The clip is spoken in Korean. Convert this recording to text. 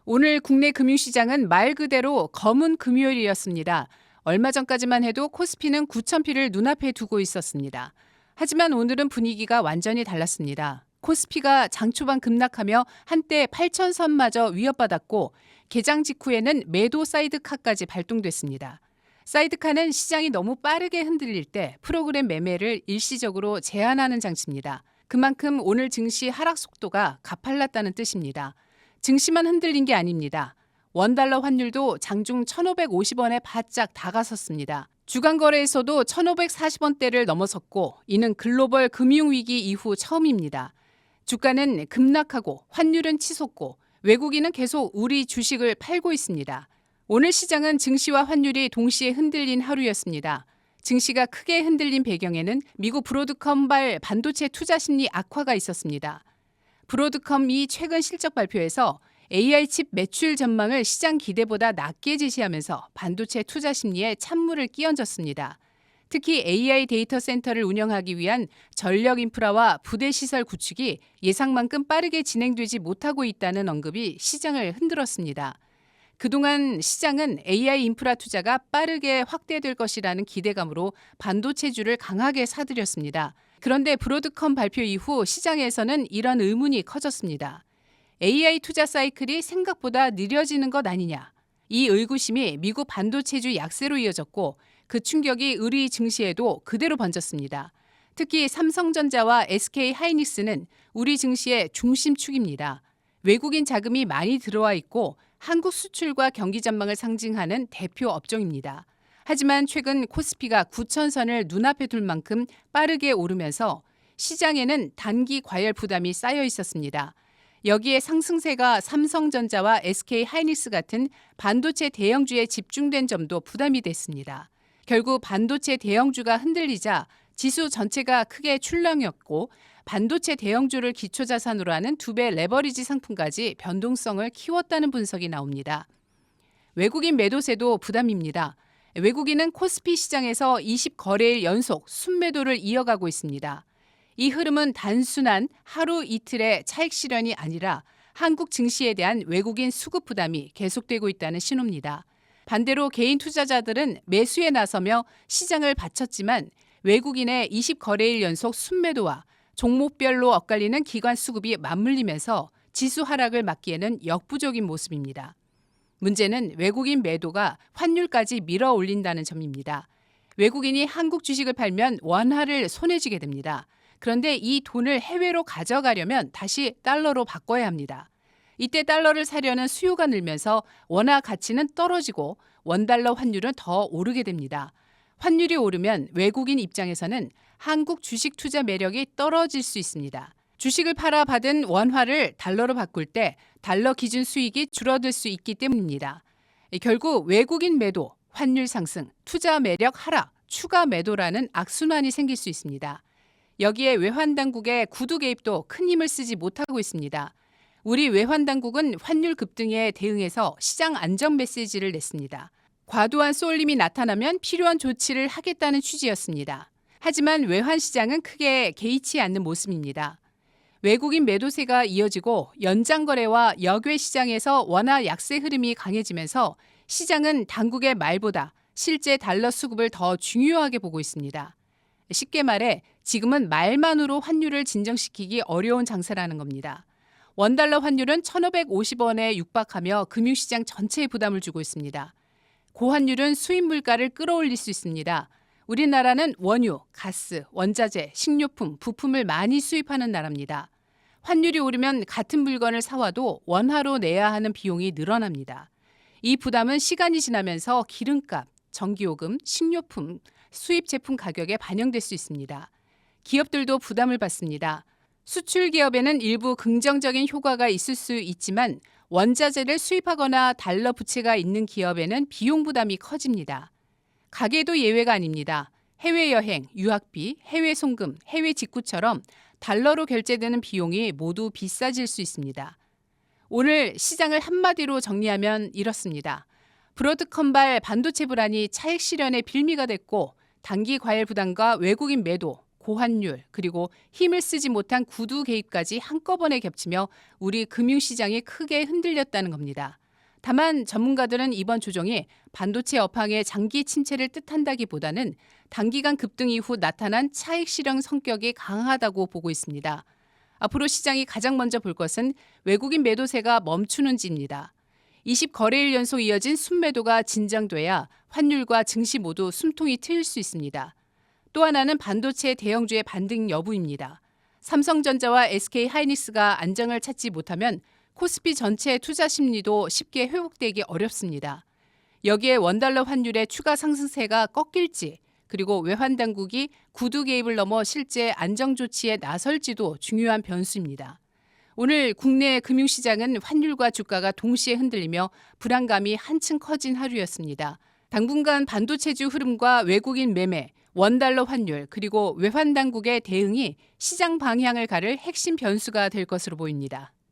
오늘 국내 금융시장은 말 그대로 검은 금요일이었습니다. 얼마 전까지만 해도 코스피는 9,000피를 눈앞에 두고 있었습니다. 하지만 오늘은 분위기가 완전히 달랐습니다. 코스피가 장 초반 급락하며 한때 8,000선마저 위협받았고 개장 직후에는 매도 사이드카까지 발동됐습니다. 사이드카는 시장이 너무 빠르게 흔들릴 때 프로그램 매매를 일시적으로 제한하는 장치입니다. 그만큼 오늘 증시 하락 속도가 가팔랐다는 뜻입니다. 증시만 흔들린 게 아닙니다. 원달러 환율도 장중 1,550원에 바짝 다가섰습니다. 주간 거래에서도 1,540원대를 넘어섰고 이는 글로벌 금융위기 이후 처음입니다. 주가는 급락하고 환율은 치솟고 외국인은 계속 우리 주식을 팔고 있습니다. 오늘 시장은 증시와 환율이 동시에 흔들린 하루였습니다. 증시가 크게 흔들린 배경에는 미국 브로드컴발 반도체 투자 심리 악화가 있었습니다. 브로드컴이 최근 실적 발표에서 AI 칩 매출 전망을 시장 기대보다 낮게 제시하면서 반도체 투자 심리에 찬물을 끼얹었습니다. 특히 AI 데이터 센터를 운영하기 위한 전력 인프라와 부대 시설 구축이 예상만큼 빠르게 진행되지 못하고 있다는 언급이 시장을 흔들었습니다. 그동안 시장은 AI 인프라 투자가 빠르게 확대될 것이라는 기대감으로 반도체주를 강하게 사들였습니다. 그런데 브로드컴 발표 이후 시장에서는 이런 의문이 커졌습니다. AI 투자 사이클이 생각보다 느려지는 것 아니냐. 이 의구심이 미국 반도체주 약세로 이어졌고 그 충격이 우리 증시에도 그대로 번졌습니다. 특히 삼성전자와 SK 하이닉스는 우리 증시의 중심축입니다. 외국인 자금이 많이 들어와 있고 한국 수출과 경기 전망을 상징하는 대표 업종입니다. 하지만 최근 코스피가 9,000선을 눈앞에 둘 만큼 빠르게 오르면서 시장에는 단기 과열 부담이 쌓여 있었습니다. 여기에 상승세가 삼성전자와 SK 하이닉스 같은 반도체 대형주에 집중된 점도 부담이 됐습니다. 결국 반도체 대형주가 흔들리자 지수 전체가 크게 출렁였고 반도체 대형주를 기초자산으로 하는 2배 레버리지 상품까지 변동성을 키웠다는 분석이 나옵니다. 외국인 매도세도 부담입니다. 외국인은 코스피 시장에서 20거래일 연속 순매도를 이어가고 있습니다. 이 흐름은 단순한 하루 이틀의 차익 실현이 아니라 한국 증시에 대한 외국인 수급 부담이 계속되고 있다는 신호입니다. 반대로 개인 투자자들은 매수에 나서며 시장을 바쳤지만 외국인의 20거래일 연속 순매도와 종목별로 엇갈리는 기관 수급이 맞물리면서 지수 하락을 막기에는 역부족인 모습입니다. 문제는 외국인 매도가 환율까지 밀어 올린다는 점입니다. 외국인이 한국 주식을 팔면 원화를 손에 쥐게 됩니다. 그런데 이 돈을 해외로 가져가려면 다시 달러로 바꿔야 합니다. 이때 달러를 사려는 수요가 늘면서 원화 가치는 떨어지고 원달러 환율은 더 오르게 됩니다. 환율이 오르면 외국인 입장에서는 한국 주식 투자 매력이 떨어질 수 있습니다. 주식을 팔아 받은 원화를 달러로 바꿀 때 달러 기준 수익이 줄어들 수 있기 때문입니다. 결국 외국인 매도, 환율 상승, 투자 매력 하락, 추가 매도라는 악순환이 생길 수 있습니다. 여기에 외환당국의 구두 개입도 큰 힘을 쓰지 못하고 있습니다. 우리 외환당국은 환율 급등에 대응해서 시장 안정 메시지를 냈습니다. 과도한 쏠림이 나타나면 필요한 조치를 하겠다는 취지였습니다. 하지만 외환시장은 크게 개의치 않는 모습입니다. 외국인 매도세가 이어지고 연장거래와 역외시장에서 원화 약세 흐름이 강해지면서 시장은 당국의 말보다 실제 달러 수급을 더 중요하게 보고 있습니다. 쉽게 말해 지금은 말만으로 환율을 진정시키기 어려운 장세라는 겁니다. 원달러 환율은 1,550원에 육박하며 금융시장 전체에 부담을 주고 있습니다. 고환율은 수입 물가를 끌어올릴 수 있습니다. 우리나라는 원유, 가스, 원자재, 식료품, 부품을 많이 수입하는 나라입니다. 환율이 오르면 같은 물건을 사와도 원화로 내야 하는 비용이 늘어납니다. 이 부담은 시간이 지나면서 기름값, 전기요금, 식료품, 수입 제품 가격에 반영될 수 있습니다. 기업들도 부담을 받습니다. 수출 기업에는 일부 긍정적인 효과가 있을 수 있지만 원자재를 수입하거나 달러 부채가 있는 기업에는 비용 부담이 커집니다. 가게도 예외가 아닙니다. 해외여행, 유학비, 해외 송금, 해외 직구처럼 달러로 결제되는 비용이 모두 비싸질 수 있습니다. 오늘 시장을 한마디로 정리하면 이렇습니다. 브로드컴발 반도체 불안이 차익 실현의 빌미가 됐고 단기 과열 부담과 외국인 매도, 고환율, 그리고 힘을 쓰지 못한 구두 개입까지 한꺼번에 겹치며 우리 금융시장이 크게 흔들렸다는 겁니다. 다만 전문가들은 이번 조정이 반도체 업황의 장기 침체를 뜻한다기보다는 단기간 급등 이후 나타난 차익 실현 성격이 강하다고 보고 있습니다. 앞으로 시장이 가장 먼저 볼 것은 외국인 매도세가 멈추는지입니다. 20거래일 연속 이어진 순매도가 진정돼야 환율과 증시 모두 숨통이 트일 수 있습니다. 또 하나는 반도체 대형주의 반등 여부입니다. 삼성전자와 SK하이닉스가 안정을 찾지 못하면 코스피 전체의 투자 심리도 쉽게 회복되기 어렵습니다. 여기에 원달러 환율의 추가 상승세가 꺾일지, 그리고 외환 당국이 구두 개입을 넘어 실제 안정 조치에 나설지도 중요한 변수입니다. 오늘 국내 금융시장은 환율과 주가가 동시에 흔들리며 불안감이 한층 커진 하루였습니다. 당분간 반도체주 흐름과 외국인 매매, 원달러 환율, 그리고 외환 당국의 대응이 시장 방향을 가를 핵심 변수가 될 것으로 보입니다.